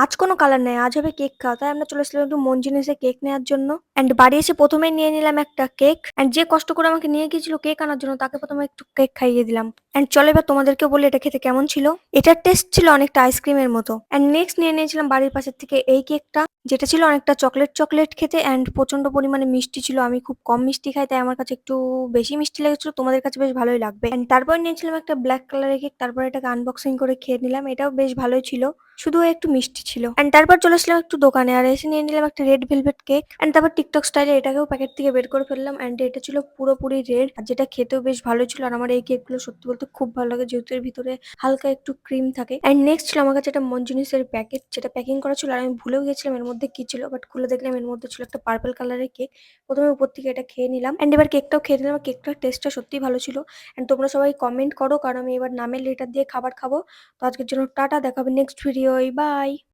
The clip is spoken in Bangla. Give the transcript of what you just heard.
আজ কোনো কালার নাই। আজ হবে কেক খাওয়া। তাই আমরা চলে আসলাম একটু মনজিনিসে কেক নেওয়ার জন্য। অ্যান্ড বাড়ি এসে ১ম এই নিয়ে নিলাম একটা কেক। অ্যান্ড যে কষ্ট করে আমাকে নিয়ে গিয়েছিল কেক আনার জন্য তাকে ১ম এ একটু কেক খাইয়ে দিলাম। অ্যান্ড চলো এবার তোমাদেরকেও বলি এটা খেতে কেমন ছিল। এটার টেস্ট ছিল অনেকটা আইসক্রিমের মতো। অ্যান্ড নেক্সট নিয়ে নিয়েছিলাম বাড়ির পাশের থেকে এই কেকটা, যেটা ছিল অনেকটা চকলেট খেতে অ্যান্ড প্রচন্ড পরিমাণে মিষ্টি ছিল। আমি খুব কম মিষ্টি খাই তাই আমার কাছে একটু বেশি মিষ্টি লেগেছিল। তোমাদের কাছে বেশ ভালোই লাগবে। অ্যান্ড তারপর নিয়েছিলাম একটা ব্ল্যাক কালারের কেক। তারপর এটাকে আনবক্সিং করে খেয়ে নিলাম। এটাও বেশ ভালোই ছিল। শুধু একটু মিষ্টি ছিল। অ্যান্ড তারপর চলে আসলাম একটু দোকানে আর এসে নিয়ে নিলাম একটা রেড ভেলভেট কেক। অ্যান্ড তারপর টিকটক স্টাইলে এটাকেও প্যাকেট থেকে বের করে ফেললাম। অ্যান্ড এটা ছিল পুরোপুরি রেড আর যেটা খেতেও বেশ ভালো ছিল। আর আমার এই কেকগুলো সত্যি বলতে খুব ভালো লাগে যেহেতু এর ভিতরে হালকা একটু ক্রিম থাকে। অ্যান্ড নেক্সট ছিল আমার কাছে একটা মনজিনিসের প্যাকেট, যেটা প্যাকিং করা ছিল আর আমি ভুলেও গেছিলাম এর মধ্যে কি ছিল, বাট খুলে দেখলাম এর মধ্যে ছিল একটা পার্পল কালারের কেক। প্রথমে উপর থেকে এটা খেয়ে নিলাম। অ্যান্ড এবার কেকটাও খেয়ে নিলাম। কেকটার টেস্টটা সত্যিই ভালো ছিল। অ্যান্ড তোমরা সবাই কমেন্ট করো কারণ আমি এবার নামের লেটার দিয়ে খাবার খাবো। তো আজকের জন্য টাটা, দেখা হবে নেক্সট ভিডিওয়, বাই।